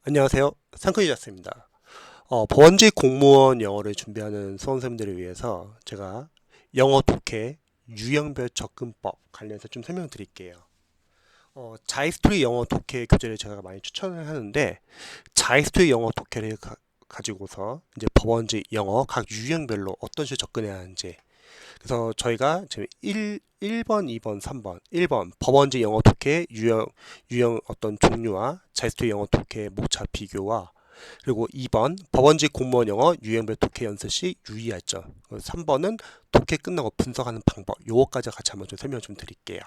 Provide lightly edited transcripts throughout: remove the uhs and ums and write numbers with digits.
안녕하세요. 상크유자스입니다. 법원직 공무원 영어를 준비하는 수험생들을 위해서 제가 영어 독해 유형별 접근법 관련해서 좀 설명드릴게요. 자이스토리 영어 독해 교재를 제가 많이 추천을 하는데 자이스토리 영어 독해를 가지고서 이제 법원직 영어 각 유형별로 어떤 식으로 접근해야 하는지, 그래서 저희가 지금 1번, 2번, 3번, 1번 법원지 영어 독해 유형 어떤 종류와 자이스토리 영어 독해 목차 비교와, 그리고 2번 법원지 공무원 영어 유형별 독해 연습 시 유의할 점, 3번은 독해 끝나고 분석하는 방법, 요거까지 같이 한번 좀 설명 좀 드릴게요.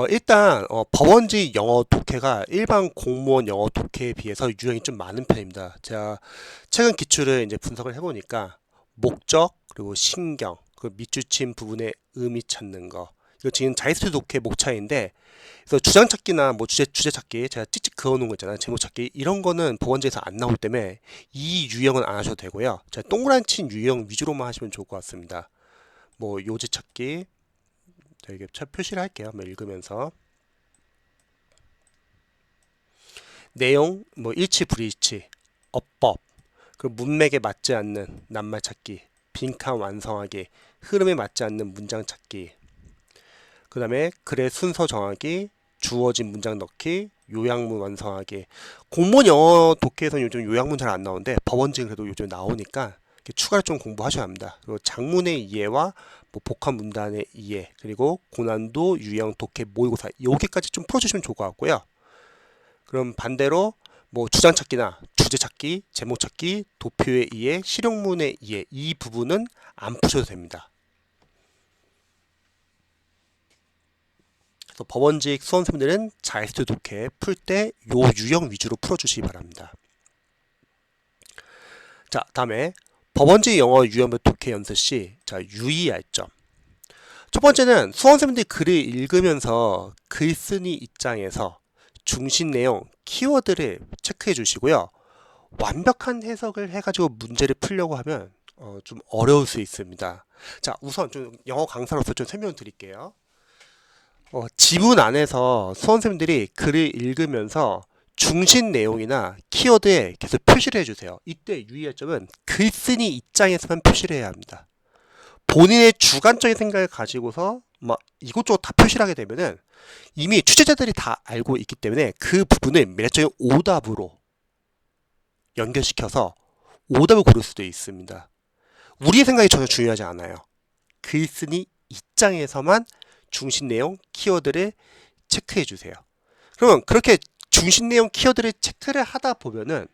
일단 법원지 영어 독해가 일반 공무원 영어 독해에 비해서 유형이 좀 많은 편입니다. 제가 최근 기출을 이제 분석을 해보니까 목적, 그리고 신경, 그 밑줄친 부분의 의미 찾는 거, 이거 지금 자이스토리 독해 목차인데, 그래서 주장 찾기나 뭐 주제 찾기, 제가 찍찍 그어놓은 거 있잖아요, 제목 찾기, 이런 거는 법원지에서 안 나오기 때문에 이 유형은 안 하셔도 되고요. 제가 동그란 친 유형 위주로만 하시면 좋을 것 같습니다. 뭐 요지 찾기, 이게 표시를 할게요. 한번 읽으면서 내용, 뭐 일치 불일치, 어법, 그 문맥에 맞지 않는 낱말 찾기, 빈칸 완성하기, 흐름에 맞지 않는 문장 찾기, 그 다음에 글의 순서 정하기, 주어진 문장 넣기, 요약문 완성하기. 공무원 영어 독해에서는 요즘 요약문 잘 안 나오는데 법원지는 그래도 요즘 나오니까 추가로 좀 공부하셔야 합니다. 그리고 장문의 이해와 뭐 복합 문단의 이해, 그리고 고난도 유형 독해 모의고사, 여기까지 좀 풀어주시면 좋을 것 같고요. 그럼 반대로 뭐 주장 찾기나 주제 찾기, 제목 찾기, 도표의 이해, 실용문의 이해, 이 부분은 안 푸셔도 됩니다. 그래서 법원직 수험생들은 자이스토리 독해 풀 때 요 유형 위주로 풀어주시기 바랍니다. 자, 다음에 법원직 영어 유형별 독해 연습 시 유의할 점. 첫 번째는 수험생들이 글을 읽으면서 글쓴이 입장에서 중심 내용, 키워드를 체크해 주시고요. 완벽한 해석을 해가지고 문제를 풀려고 하면 좀 어려울 수 있습니다. 자, 우선 좀 영어 강사로서 좀 설명을 드릴게요. 지문 안에서 수험생들이 글을 읽으면서 중심 내용이나 키워드에 계속 표시를 해주세요. 이때 유의할 점은 글쓴이 입장에서만 표시를 해야 합니다. 본인의 주관적인 생각을 가지고서 막 이것저것 다 표시를 하게 되면은 이미 취재자들이 다 알고 있기 때문에 그 부분을 매력적인 오답으로 연결시켜서 오답을 고를 수도 있습니다. 우리의 생각이 전혀 중요하지 않아요. 글쓴이 입장에서만 중심 내용, 키워드를 체크해 주세요. 그러면 그렇게 중심 내용, 키워드를 체크를 하다 보면은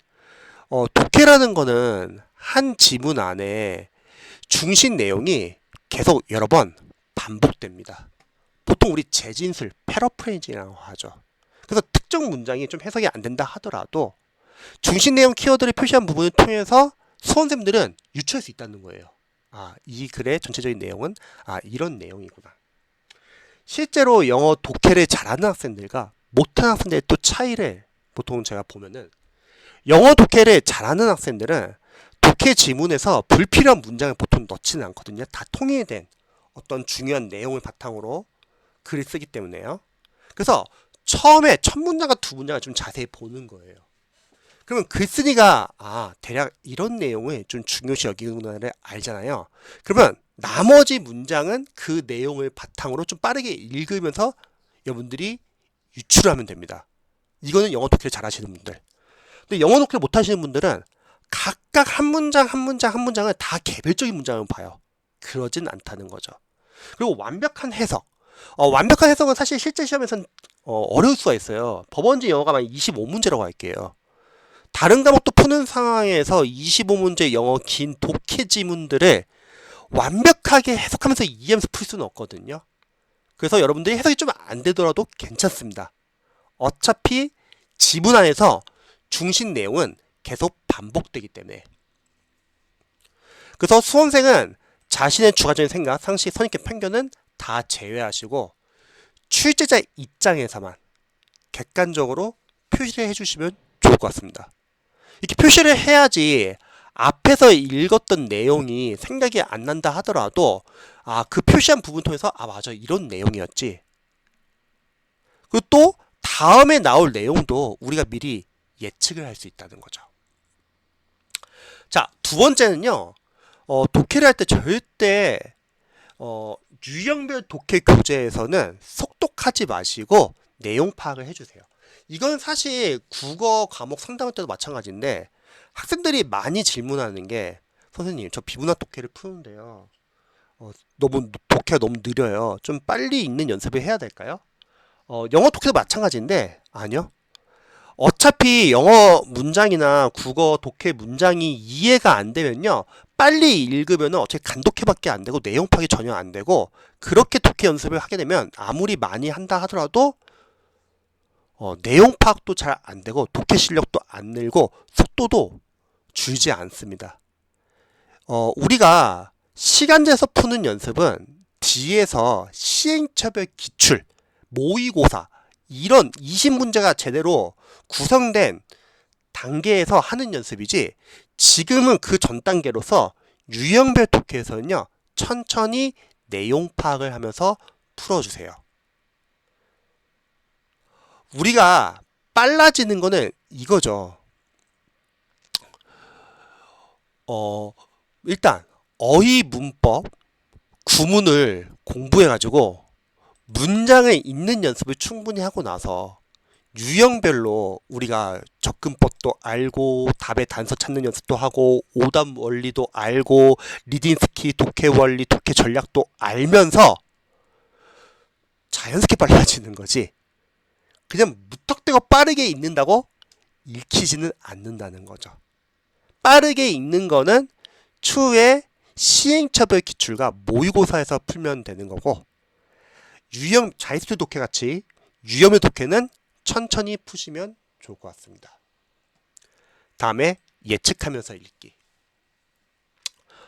독해라는 거는 한 지문 안에 중심 내용이 계속 여러 번 반복됩니다. 보통 우리 재진술, 패러프레이징이라고 하죠. 그래서 특정 문장이 좀 해석이 안 된다 하더라도 중심 내용 키워드를 표시한 부분을 통해서 수험생들은 유추할 수 있다는 거예요. 아, 이 글의 전체적인 내용은 이런 내용이구나. 실제로 영어 독해를 잘하는 학생들과 못하는 학생들의 또 차이를 보통 제가 보면은, 영어 독해를 잘하는 학생들은 독해 지문에서 불필요한 문장을 보통 넣지는 않거든요. 다 통일된 어떤 중요한 내용을 바탕으로 글을 쓰기 때문에요. 그래서 처음에 첫 문장과 두 문장을 좀 자세히 보는 거예요. 그러면 글쓴이가 대략 이런 내용을 좀 중요시 여기는구나를 알잖아요. 그러면 나머지 문장은 그 내용을 바탕으로 좀 빠르게 읽으면서 여러분들이 유추를 하면 됩니다. 이거는 영어 독해를 잘 하시는 분들. 근데 영어 독해를 못 하시는 분들은 각각 한 문장 한 문장 한 문장을 다 개별적인 문장을 봐요. 그러진 않다는 거죠. 그리고 완벽한 해석. 완벽한 해석은 사실 실제 시험에서는 어려울 수가 있어요. 법원지 영어가 만 25문제라고 할게요. 다른 과목도 푸는 상황에서 25문제 영어 긴 독해 지문들을 완벽하게 해석하면서 이해하면서 풀 수는 없거든요. 그래서 여러분들이 해석이 좀 안 되더라도 괜찮습니다. 어차피 지문 안에서 중심 내용은 계속 반복되기 때문에. 그래서 수험생은 자신의 주관적인 생각, 상식, 선입견, 편견은 다 제외하시고 출제자 입장에서만 객관적으로 표시를 해주시면 좋을 것 같습니다. 이렇게 표시를 해야지 앞에서 읽었던 내용이 생각이 안 난다 하더라도 그 표시한 부분 통해서 맞아, 이런 내용이었지. 그리고 또 다음에 나올 내용도 우리가 미리 예측을 할 수 있다는 거죠. 자, 두 번째는요. 독해를 할 때 절대 유형별 독해 교재에서는 속독하지 마시고 내용 파악을 해주세요. 이건 사실 국어 과목 상담할 때도 마찬가지인데 학생들이 많이 질문하는 게 선생님 저 비문학 독해를 푸는데요. 너무 독해가 너무 느려요. 좀 빨리 읽는 연습을 해야 될까요? 영어 독해도 마찬가지인데 아니요. 어차피 영어 문장이나 국어 독해 문장이 이해가 안 되면요. 빨리 읽으면 어차피 간독해밖에 안 되고 내용 파악이 전혀 안 되고 그렇게 독해 연습을 하게 되면 아무리 많이 한다 하더라도 내용 파악도 잘 안 되고 독해 실력도 안 늘고 속도도 줄지 않습니다. 우리가 시간제에서 푸는 연습은 뒤에서 시행착오의 기출, 모의고사 이런 20문제가 제대로 구성된 단계에서 하는 연습이지 지금은 그 전 단계로서 유형별 독해에서는요 천천히 내용 파악을 하면서 풀어주세요. 우리가 빨라지는 거는 이거죠. 일단 어휘 문법 구문을 공부해가지고 문장을 읽는 연습을 충분히 하고 나서 유형별로 우리가 접근법도 알고 답의 단서 찾는 연습도 하고 오답 원리도 알고 리딩 스킬, 독해 원리, 독해 전략도 알면서 자연스럽게 빨라지는 거지 그냥 무턱대고 빠르게 읽는다고 읽히지는 않는다는 거죠. 빠르게 읽는 거는 추후에 시행착오의 기출과 모의고사에서 풀면 되는 거고 유형 자이스트 독해 같이 유형의 독해는 천천히 푸시면 좋을 것 같습니다. 다음에 예측하면서 읽기.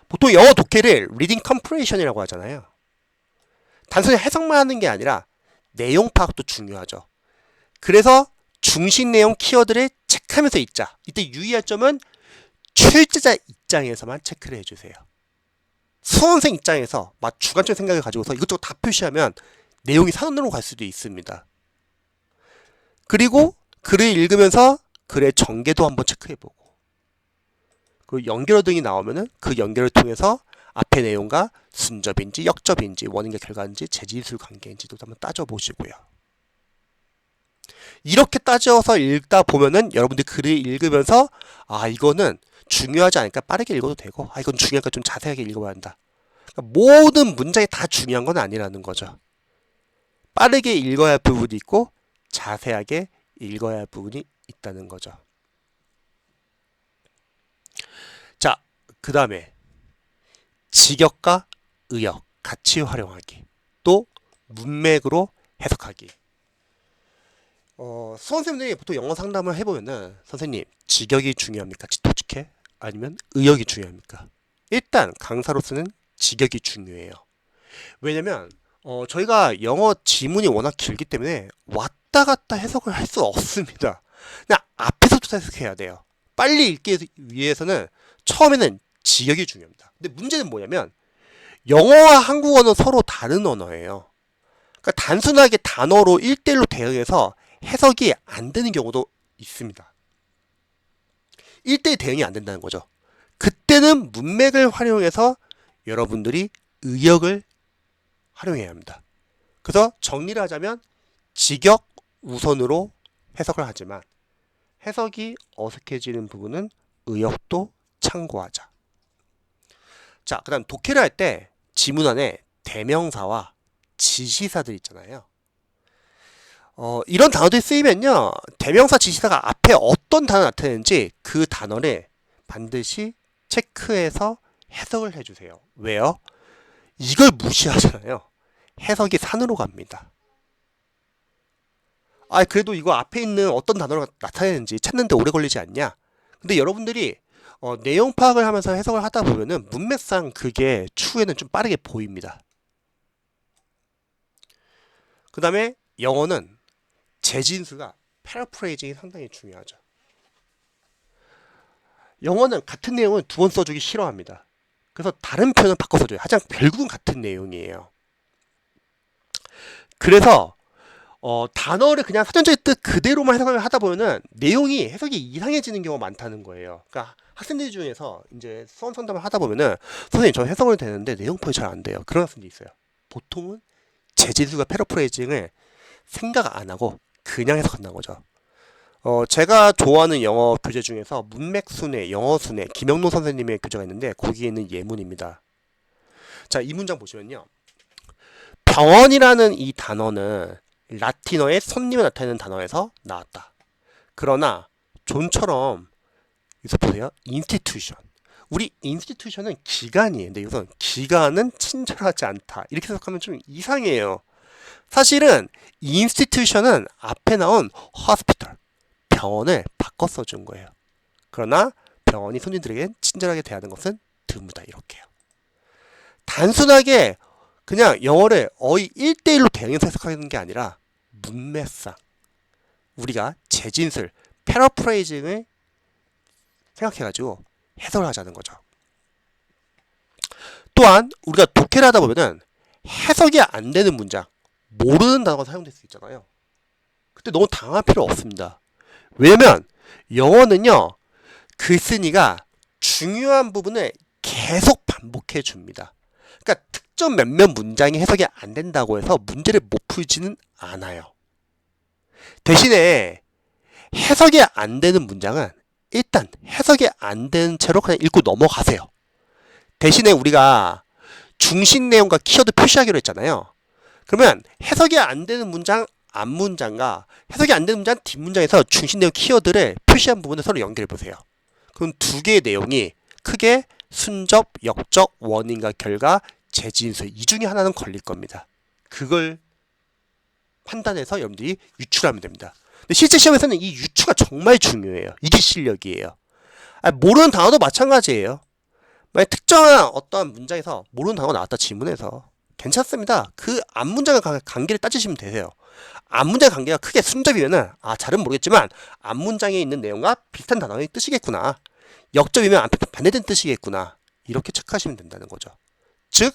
보통 영어 독해를 리딩 컴프레이션이라고 하잖아요. 단순히 해석만 하는 게 아니라 내용 파악도 중요하죠. 그래서 중심 내용 키워드를 체크하면서 읽자. 이때 유의할 점은 출제자 입장에서만 체크를 해주세요. 수험생 입장에서 막 주관적인 생각을 가지고서 이것저것 다 표시하면 내용이 산으로 갈 수도 있습니다. 그리고 글을 읽으면서 글의 전개도 한번 체크해보고 그리고 연결어 등이 나오면은 그 연결을 통해서 앞의 내용과 순접인지 역접인지 원인과 결과인지 재지술 관계인지도 한번 따져보시고요. 이렇게 따져서 읽다 보면은 여러분들이 글을 읽으면서 아 이거는 중요하지 않으니까 빠르게 읽어도 되고 아 이건 중요하니까 좀 자세하게 읽어야 한다. 그러니까 모든 문장이 다 중요한 건 아니라는 거죠. 빠르게 읽어야 할 부분이 있고 자세하게 읽어야 할 부분이 있다는 거죠. 자, 그 다음에 직역과 의역 같이 활용하기 또 문맥으로 해석하기. 수험생들이 보통 영어 상담을 해보면은 선생님 직역이 중요합니까? 독해? 아니면 의역이 중요합니까? 일단 강사로서는 직역이 중요해요. 왜냐면 저희가 영어 지문이 워낙 길기 때문에 왔다 갔다 해석을 할 수 없습니다. 그냥 앞에서부터 해석해야 돼요. 빨리 읽기 위해서는 처음에는 직역이 중요합니다. 근데 문제는 뭐냐면 영어와 한국어는 서로 다른 언어예요. 그러니까 단순하게 단어로 1대1로 대응해서 해석이 안 되는 경우도 있습니다. 1대1 대응이 안 된다는 거죠. 그때는 문맥을 활용해서 여러분들이 의역을 활용해야 합니다. 그래서 정리를 하자면 직역 우선으로 해석을 하지만 해석이 어색해지는 부분은 의역도 참고하자. 자, 그 다음 독해를 할 때 지문 안에 대명사와 지시사들 있잖아요. 이런 단어들이 쓰이면요. 대명사 지시사가 앞에 어떤 단어 나타내는지 그 단어를 반드시 체크해서 해석을 해주세요. 왜요? 이걸 무시하잖아요. 해석이 산으로 갑니다. 아, 그래도 이거 앞에 있는 어떤 단어가 나타내는지 찾는데 오래 걸리지 않냐? 근데 여러분들이 내용 파악을 하면서 해석을 하다 보면은 문맥상 그게 추후에는 좀 빠르게 보입니다. 그 다음에 영어는 재진수가 패러프레이징이 상당히 중요하죠. 영어는 같은 내용을 두 번 써주기 싫어합니다. 그래서 다른 표현을 바꿔 써줘요. 하지만 결국은 같은 내용이에요. 그래서 단어를 그냥 사전적인 뜻 그대로만 해석을 하다 보면은 내용이 해석이 이상해지는 경우가 많다는 거예요. 그러니까 학생들 중에서 이제 수험 상담을 하다 보면은 선생님 저 해석을 되는데 내용표이 잘 안 돼요. 그런 학생들이 있어요. 보통은 재질수가 패러프레이징을 생각 안 하고 그냥 해석한다는 거죠. 제가 좋아하는 영어 교재 중에서 문맥순회, 영어순회, 김영노 선생님의 교재가 있는데 거기에 있는 예문입니다. 자, 이 문장 보시면요. 병원이라는 이 단어는 라틴어의 손님을 나타내는 단어에서 나왔다. 그러나 존처럼 여기서 보세요. 인스티튜션. 우리 인스티튜션은 기관이에요. 근데 이것은 기관은 친절하지 않다. 이렇게 해석하면 좀 이상해요. 사실은 인스티튜션은 앞에 나온 hospital, 병원을 바꿔 써준 거예요. 그러나 병원이 손님들에게 친절하게 대하는 것은 드무다. 이렇게요. 단순하게 그냥 영어를 어휘 1대1로 대응해서 해석하는 게 아니라 문맥상 우리가 재진술, 패러프레이징을 생각해가지고 해석을 하자는 거죠. 또한 우리가 독해를 하다 보면은 해석이 안 되는 문장, 모르는 단어가 사용될 수 있잖아요. 그때 너무 당할 필요 없습니다. 왜냐면 영어는요, 글쓴이가 중요한 부분을 계속 반복해 줍니다. 그러니까 특정 몇몇 문장이 해석이 안 된다고 해서 문제를 못 풀지는 않아요. 대신에 해석이 안 되는 문장은 일단 해석이 안 되는 채로 그냥 읽고 넘어가세요. 대신에 우리가 중심 내용과 키워드 표시하기로 했잖아요. 그러면 해석이 안 되는 문장 앞문장과 해석이 안 되는 문장 뒷문장에서 중심 내용 키워드를 표시한 부분을 서로 연결해 보세요. 그럼 두 개의 내용이 크게 순접, 역적, 원인과 결과, 재진술 이 중에 하나는 걸릴 겁니다. 그걸 판단해서 여러분들이 유출하면 됩니다. 근데 실제 시험에서는 이 유추가 정말 중요해요. 이게 실력이에요. 모르는 단어도 마찬가지예요. 만약 특정한 어떠한 문장에서 모르는 단어가 나왔다 지문에서 괜찮습니다. 그 앞문장의 관계를 따지시면 되세요. 앞문장의 관계가 크게 순접이면은 잘은 모르겠지만 앞문장에 있는 내용과 비슷한 단어의 뜻이겠구나. 역접이면 반대된 뜻이겠구나. 이렇게 체크하시면 된다는 거죠. 즉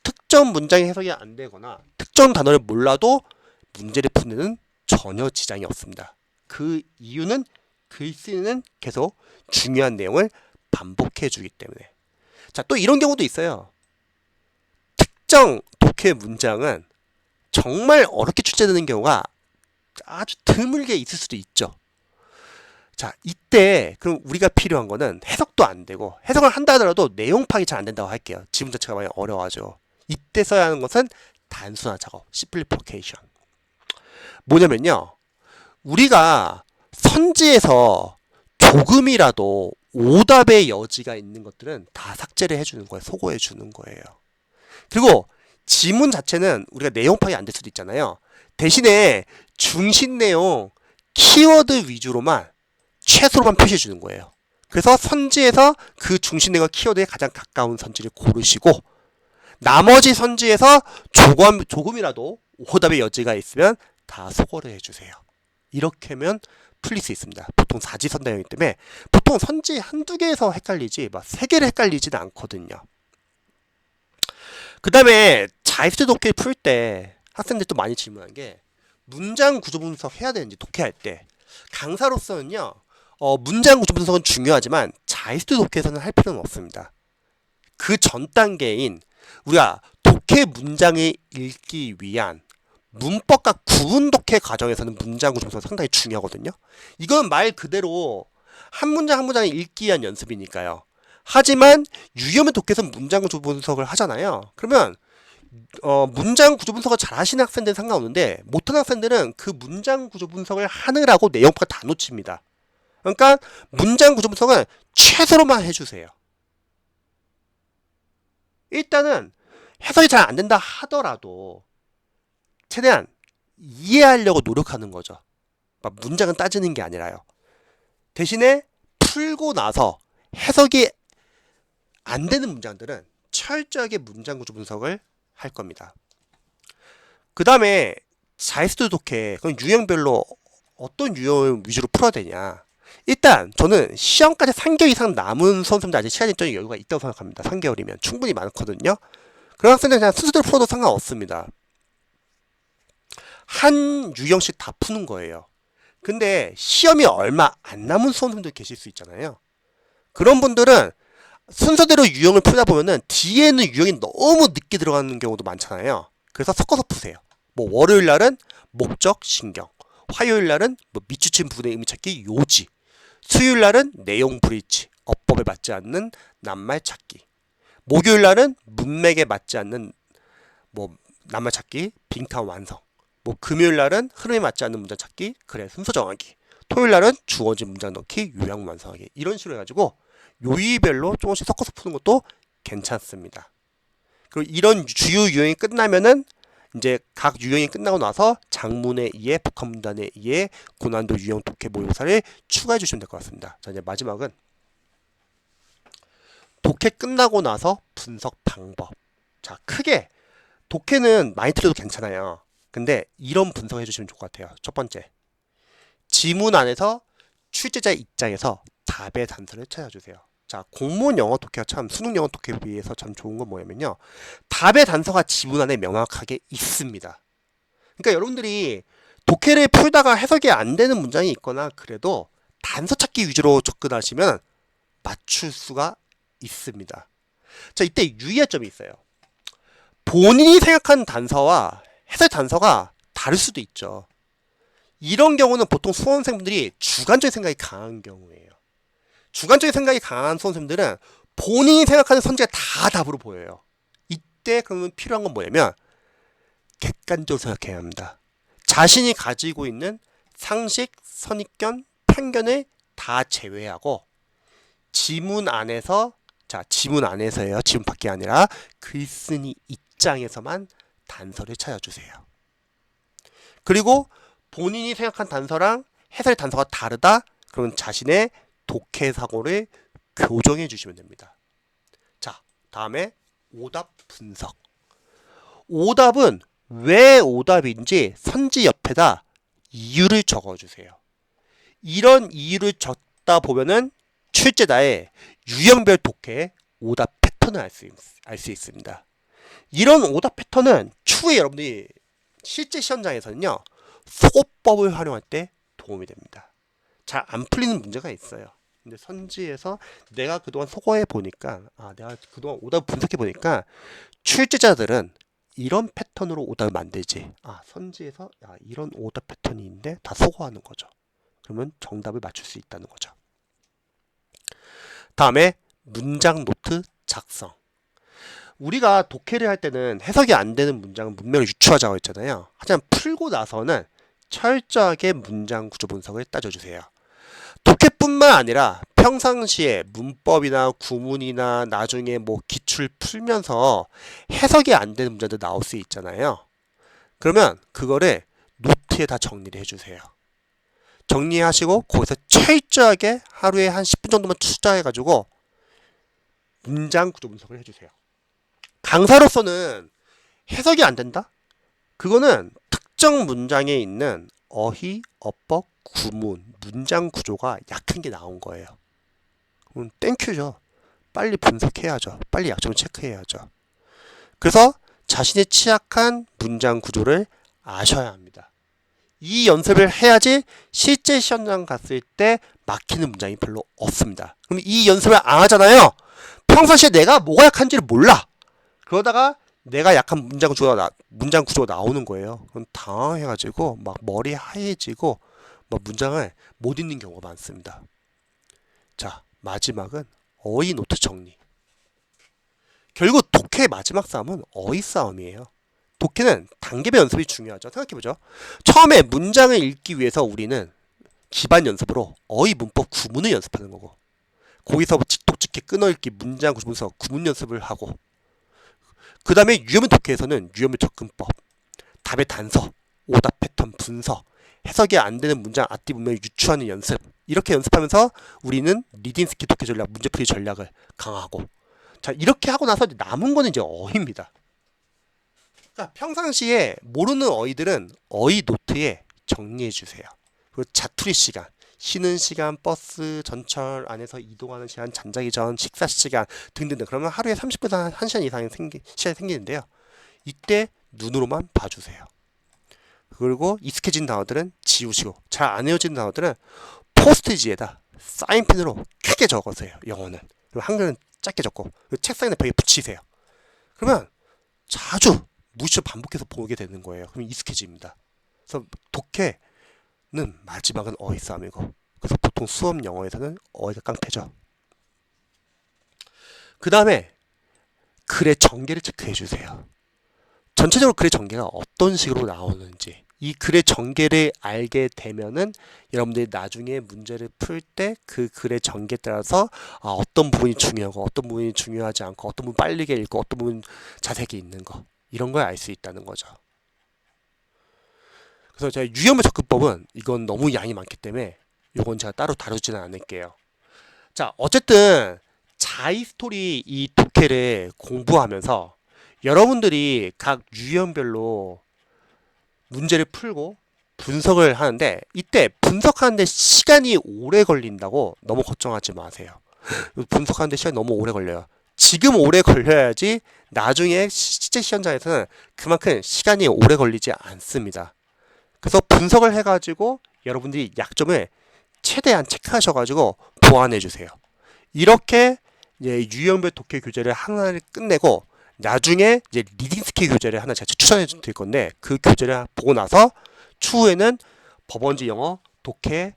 특정 문장의 해석이 안 되거나 특정 단어를 몰라도 문제를 푸는 전혀 지장이 없습니다. 그 이유는 글쓰기는 계속 중요한 내용을 반복해 주기 때문에. 자, 또 이런 경우도 있어요. 특정 독해 문장은 정말 어렵게 출제되는 경우가 아주 드물게 있을 수도 있죠. 자, 이때 그럼 우리가 필요한 거는 해석도 안 되고 해석을 한다 하더라도 내용 파악이 잘 안 된다고 할게요. 지문 자체가 많이 어려워하죠. 이때 써야 하는 것은 단순화 작업, simplification. 뭐냐면요. 우리가 선지에서 조금이라도 오답의 여지가 있는 것들은 다 삭제를 해주는 거예요. 소거해 주는 거예요. 그리고 지문 자체는 우리가 내용 파악이 안 될 수도 있잖아요. 대신에 중심 내용, 키워드 위주로만 최소로만 표시해 주는 거예요. 그래서 선지에서 그 중심 내용과 키워드에 가장 가까운 선지를 고르시고 나머지 선지에서 조금이라도 오답의 여지가 있으면 다 소거를 해주세요. 이렇게 하면 풀릴 수 있습니다. 보통 사지선다형이기 때문에 보통 선지 한두 개에서 헷갈리지 막 세 개를 헷갈리지는 않거든요. 그 다음에 자입수 독해 풀 때 학생들 또 많이 질문한 게 문장 구조 분석 해야 되는지 독해할 때 강사로서는요 문장 구조 분석은 중요하지만 자입수 독해에서는 할 필요는 없습니다. 그 전 단계인 우리가 독해 문장을 읽기 위한 문법과 구분 독해 과정에서는 문장 구조 분석이 상당히 중요하거든요. 이건 말 그대로 한 문장 한 문장을 읽기 위한 연습이니까요. 하지만 유형의 독해에서는 문장 구조 분석을 하잖아요. 그러면 문장 구조 분석을 잘 하시는 학생들은 상관없는데 못하는 학생들은 그 문장 구조 분석을 하느라고 내용파가 다 놓칩니다. 그러니까 문장 구조 분석은 최소로만 해주세요. 일단은 해석이 잘 안 된다 하더라도 최대한 이해하려고 노력하는 거죠. 문장은 따지는 게 아니라요. 대신에 풀고 나서 해석이 안 되는 문장들은 철저하게 문장 구조 분석을 할 겁니다. 그 다음에 자입수 독해, 그건 유형별로 어떤 유형을 위주로 풀어야 되냐. 일단 저는 시험까지 3개월 이상 남은 수험생들 아직 시간적 여유가 있다고 생각합니다. 3개월이면 충분히 많거든요. 그런 학생들은 그냥 순서대로 풀어도 상관없습니다. 한 유형씩 다 푸는 거예요. 근데 시험이 얼마 안 남은 수험생들 계실 수 있잖아요. 그런 분들은 순서대로 유형을 풀다 보면은 뒤에는 유형이 너무 늦게 들어가는 경우도 많잖아요. 그래서 섞어서 푸세요. 뭐 월요일 날은 목적, 신경, 화요일 날은 뭐 밑주침 부분의 의미 찾기, 요지, 수요일 날은 내용 브릿지, 어법에 맞지 않는 낱말 찾기, 목요일 날은 문맥에 맞지 않는 뭐 낱말 찾기, 빈칸 완성, 뭐 금요일 날은 흐름에 맞지 않는 문장 찾기, 그래 순서 정하기, 토요일 날은 주어진 문장 넣기, 요약 완성하기, 이런 식으로 해가지고 요일별로 조금씩 섞어서 푸는 것도 괜찮습니다. 그리고 이런 주요 유형이 끝나면은 이제 각 유형이 끝나고 나서 장문에 의해 복합문단에 의해 고난도 유형 독해 모의고사를 추가해 주시면 될 것 같습니다. 자, 이제 마지막은 독해 끝나고 나서 분석 방법. 자, 크게 독해는 많이 틀려도 괜찮아요. 근데 이런 분석을 해주시면 좋을 것 같아요. 첫 번째, 지문 안에서 출제자 입장에서 답의 단서를 찾아주세요. 자, 공무원 영어 독해가 참 수능 영어 독해에 비해서 참 좋은 건 뭐냐면요, 답의 단서가 지문 안에 명확하게 있습니다. 그러니까 여러분들이 독해를 풀다가 해석이 안 되는 문장이 있거나 그래도 단서 찾기 위주로 접근하시면 맞출 수가 있습니다. 자, 이때 유의할 점이 있어요. 본인이 생각한 단서와 해설 단서가 다를 수도 있죠. 이런 경우는 보통 수험생분들이 주관적인 생각이 강한 경우예요. 주관적인 생각이 강한 수험생들은 본인이 생각하는 선지가 다 답으로 보여요. 이때 그러면 필요한 건 뭐냐면 객관적으로 생각해야 합니다. 자신이 가지고 있는 상식, 선입견, 편견을 다 제외하고 지문 안에서, 자, 지문 안에서예요. 지문 밖이 아니라 글쓴이 입장에서만 단서를 찾아주세요. 그리고 본인이 생각한 단서랑 해설 단서가 다르다? 그러면 자신의 독해 사고를 교정해 주시면 됩니다. 자, 다음에 오답 분석. 오답은 왜 오답인지 선지 옆에다 이유를 적어주세요. 이런 이유를 적다 보면은 출제자의 유형별 독해 오답 패턴을 알 수 있습니다. 이런 오답 패턴은 추후에 여러분들이 실제 시험장에서는요, 소거법을 활용할 때 도움이 됩니다. 잘 안 풀리는 문제가 있어요. 근데 선지에서 내가 그동안 소거해 보니까, 내가 그동안 오답을 분석해 보니까 출제자들은 이런 패턴으로 오답을 만들지. 선지에서 이런 오답 패턴이 있는데 다 소거하는 거죠. 그러면 정답을 맞출 수 있다는 거죠. 다음에 문장 노트 작성. 우리가 독해를 할 때는 해석이 안 되는 문장은 문맥을 유추하자고 했잖아요. 하지만 풀고 나서는 철저하게 문장 구조 분석을 따져주세요. 독해뿐만 아니라 평상시에 문법이나 구문이나 나중에 뭐 기출 풀면서 해석이 안 되는 문제도 나올 수 있잖아요. 그러면 그거를 노트에 다 정리를 해주세요. 정리하시고 거기서 철저하게 하루에 한 10분 정도만 투자해가지고 문장 구조 분석을 해주세요. 강사로서는 해석이 안 된다? 그거는 특정 문장에 있는 어휘, 어법, 구문, 문장 구조가 약한 게 나온 거예요. 그럼 땡큐죠. 빨리 분석해야죠. 빨리 약점을 체크해야죠. 그래서 자신의 취약한 문장 구조를 아셔야 합니다. 이 연습을 해야지 실제 시험장 갔을 때 막히는 문장이 별로 없습니다. 그럼 이 연습을 안 하잖아요. 평상시에 내가 뭐가 약한지를 몰라. 그러다가 내가 약한 문장 구조가 나오는 거예요. 그럼 당황해가지고 막 머리 하얘지고 막 문장을 못 읽는 경우가 많습니다. 자, 마지막은 어휘 노트 정리. 결국 독해의 마지막 싸움은 어휘 싸움이에요. 독해는 단계별 연습이 중요하죠. 생각해보죠. 처음에 문장을 읽기 위해서 우리는 기반 연습으로 어휘, 문법, 구문을 연습하는 거고, 거기서 직독직해 끊어읽기, 문장 구조 분석, 구문 연습을 하고, 그 다음에 유형별 독해에서는 유형별 접근법, 답의 단서, 오답 패턴 분석, 해석이 안 되는 문장 앞뒤 문맥을 유추하는 연습, 이렇게 연습하면서 우리는 리딩 스킬 독해 전략, 문제풀이 전략을 강화하고, 자, 이렇게 하고 나서 남은 거는 이제 어휘입니다. 그러니까 평상시에 모르는 어휘들은 어휘 노트에 정리해 주세요. 그리고 자투리 시간, 쉬는 시간, 버스, 전철 안에서 이동하는 시간, 잠자기 전, 식사 시간 등등등. 그러면 하루에 30분에서 1시간 이상의 시간이 생기는데요. 이때 눈으로만 봐주세요. 그리고 익숙해진 단어들은 지우시고 잘 안 외워진 단어들은 포스트지에다 사인펜으로 크게 적으세요. 영어는. 그리고 한글은 짧게 적고 책상에 벽에 붙이세요. 그러면 자주 무의식적으로 반복해서 보게 되는 거예요. 그럼 익숙해집니다. 그래서 독해는 마지막은 어휘 싸움이고, 그래서 보통 수업 영어에서는 어휘가 깡패죠. 그 다음에 글의 전개를 체크해 주세요. 전체적으로 글의 전개가 어떤 식으로 나오는지, 이 글의 전개를 알게 되면은 여러분들이 나중에 문제를 풀 때 그 글의 전개에 따라서 어떤 부분이 중요하고 어떤 부분이 중요하지 않고 어떤 부분 빠르게 읽고 어떤 부분 자세하게 읽는 거, 이런 걸 알 수 있다는 거죠. 그래서 제가 유형별 접근법은 이건 너무 양이 많기 때문에 이건 제가 따로 다루지는 않을게요. 자, 어쨌든 자이스토리 이 독해를 공부하면서 여러분들이 각 유형별로 문제를 풀고 분석을 하는데, 이때 분석하는데 시간이 오래 걸린다고 너무 걱정하지 마세요. 분석하는데 시간이 너무 오래 걸려요. 지금 오래 걸려야지 나중에 실제 시험장에서는 그만큼 시간이 오래 걸리지 않습니다. 그래서 분석을 해가지고 여러분들이 약점을 최대한 체크하셔가지고 보완해 주세요. 이렇게 이제 유형별 독해 교재를 하나를 끝내고 나중에 이제 리딩 스킬 교재를 하나 제가 추천해 드릴 건데, 그 교재를 보고 나서 추후에는 법원지 영어, 독해,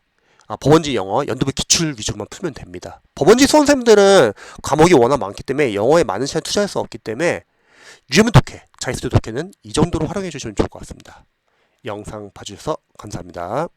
법원지 영어, 연도별 기출 위주로만 풀면 됩니다. 법원지 수험생들은 과목이 워낙 많기 때문에 영어에 많은 시간 투자할 수 없기 때문에 유형별 독해, 자이스토리 독해는 이 정도로 활용해 주시면 좋을 것 같습니다. 영상 봐주셔서 감사합니다.